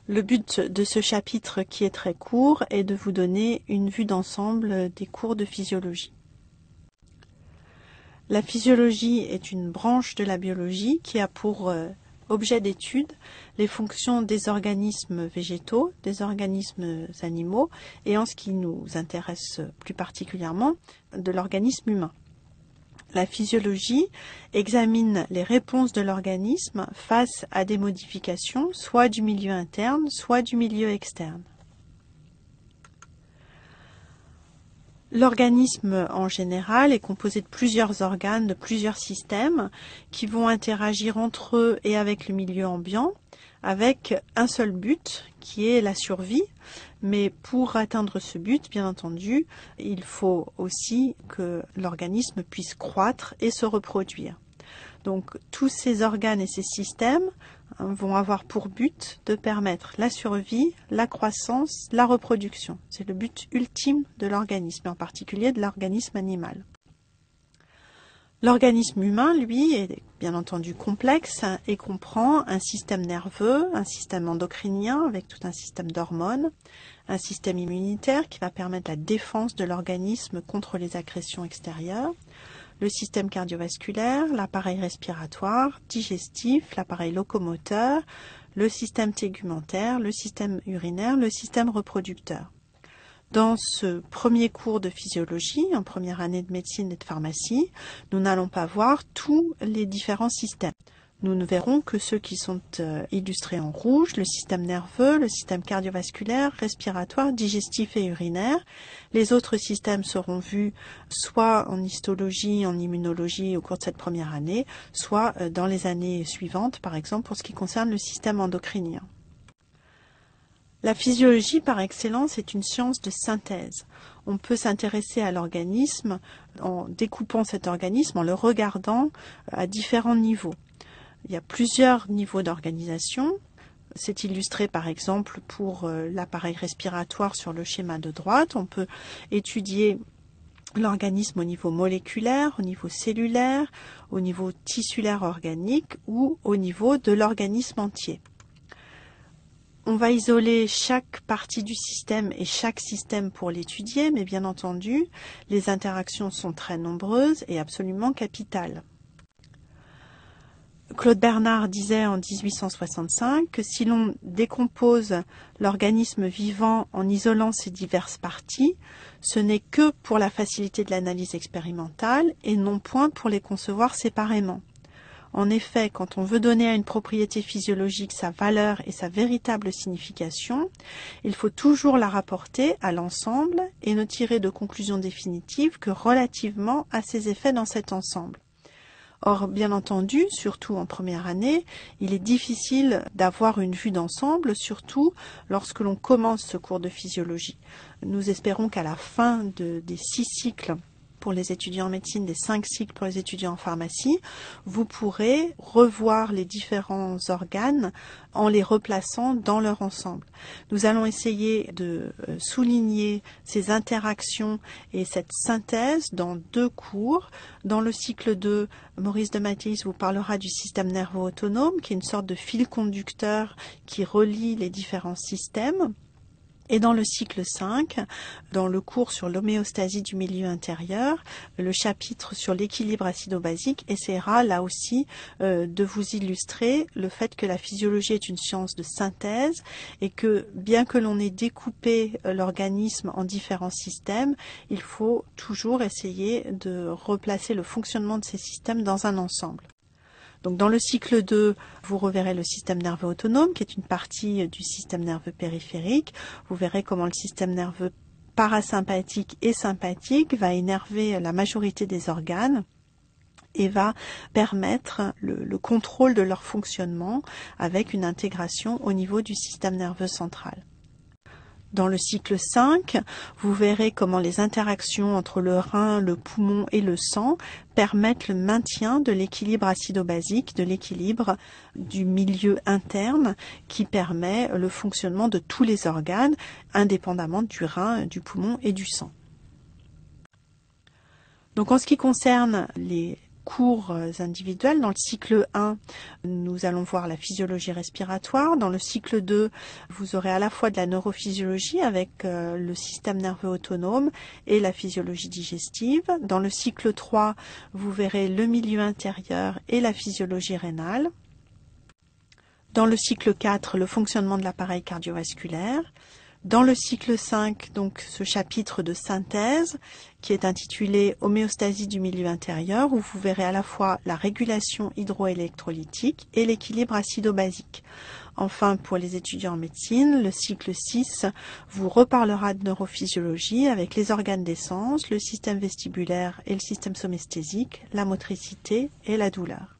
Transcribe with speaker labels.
Speaker 1: Le but de ce chapitre, qui est très court, est de vous donner une vue d'ensemble des cours de physiologie. La physiologie est une branche de la biologie qui a pour objet d'étude les fonctions des organismes végétaux, des organismes animaux et, en ce qui nous intéresse plus particulièrement, de l'organisme humain. La physiologie examine les réponses de l'organisme face à des modifications, soit du milieu interne, soit du milieu externe. L'organisme en général est composé de plusieurs organes, de plusieurs systèmes qui vont interagir entre eux et avec le milieu ambiant, avec un seul but qui est la survie. Mais pour atteindre ce but, bien entendu, il faut aussi que l'organisme puisse croître et se reproduire. Donc tous ces organes et ces systèmes vont avoir pour but de permettre la survie, la croissance, la reproduction. C'est le but ultime de l'organisme, en particulier de l'organisme animal. L'organisme humain, lui, est bien entendu complexe et comprend un système nerveux, un système endocrinien avec tout un système d'hormones, un système immunitaire qui va permettre la défense de l'organisme contre les agressions extérieures, le système cardiovasculaire, l'appareil respiratoire, digestif, l'appareil locomoteur, le système tégumentaire, le système urinaire, le système reproducteur. Dans ce premier cours de physiologie, en première année de médecine et de pharmacie, nous n'allons pas voir tous les différents systèmes. Nous ne verrons que ceux qui sont illustrés en rouge, le système nerveux, le système cardiovasculaire, respiratoire, digestif et urinaire. Les autres systèmes seront vus soit en histologie, en immunologie au cours de cette première année, soit dans les années suivantes, par exemple pour ce qui concerne le système endocrinien. La physiologie par excellence est une science de synthèse. On peut s'intéresser à l'organisme en découpant cet organisme, en le regardant à différents niveaux. Il y a plusieurs niveaux d'organisation. C'est illustré par exemple pour l'appareil respiratoire sur le schéma de droite. On peut étudier l'organisme au niveau moléculaire, au niveau cellulaire, au niveau tissulaire organique ou au niveau de l'organisme entier. On va isoler chaque partie du système et chaque système pour l'étudier, mais bien entendu, les interactions sont très nombreuses et absolument capitales. Claude Bernard disait en 1865 que si l'on décompose l'organisme vivant en isolant ses diverses parties, ce n'est que pour la facilité de l'analyse expérimentale et non point pour les concevoir séparément. En effet, quand on veut donner à une propriété physiologique sa valeur et sa véritable signification, il faut toujours la rapporter à l'ensemble et ne tirer de conclusions définitives que relativement à ses effets dans cet ensemble. Or, bien entendu, surtout en première année, il est difficile d'avoir une vue d'ensemble, surtout lorsque l'on commence ce cours de physiologie. Nous espérons qu'à la fin des 6 cycles pour les étudiants en médecine, des 5 cycles pour les étudiants en pharmacie, vous pourrez revoir les différents organes en les replaçant dans leur ensemble. Nous allons essayer de souligner ces interactions et cette synthèse dans 2 cours. Dans le cycle 2, Maurice de Mathies vous parlera du système nerveux autonome, qui est une sorte de fil conducteur qui relie les différents systèmes. Et dans le cycle 5, dans le cours sur l'homéostasie du milieu intérieur, le chapitre sur l'équilibre acido-basique essaiera là aussi de vous illustrer le fait que la physiologie est une science de synthèse et que bien que l'on ait découpé l'organisme en différents systèmes, il faut toujours essayer de replacer le fonctionnement de ces systèmes dans un ensemble. Donc dans le cycle 2, vous reverrez le système nerveux autonome, qui est une partie du système nerveux périphérique. Vous verrez comment le système nerveux parasympathique et sympathique va énerver la majorité des organes et va permettre le contrôle de leur fonctionnement avec une intégration au niveau du système nerveux central. Dans le cycle 5, vous verrez comment les interactions entre le rein, le poumon et le sang permettent le maintien de l'équilibre acido-basique, de l'équilibre du milieu interne qui permet le fonctionnement de tous les organes, indépendamment du rein, du poumon et du sang. Donc en ce qui concerne les cours individuels. Dans le cycle 1, nous allons voir la physiologie respiratoire. Dans le cycle 2, vous aurez à la fois de la neurophysiologie avec le système nerveux autonome et la physiologie digestive. Dans le cycle 3, vous verrez le milieu intérieur et la physiologie rénale. Dans le cycle 4, le fonctionnement de l'appareil cardiovasculaire. Dans le cycle 5, donc ce chapitre de synthèse qui est intitulé Homéostasie du milieu intérieur, où vous verrez à la fois la régulation hydroélectrolytique et l'équilibre acido-basique. Enfin, pour les étudiants en médecine, le cycle 6 vous reparlera de neurophysiologie avec les organes des sens, le système vestibulaire et le système somesthésique, la motricité et la douleur.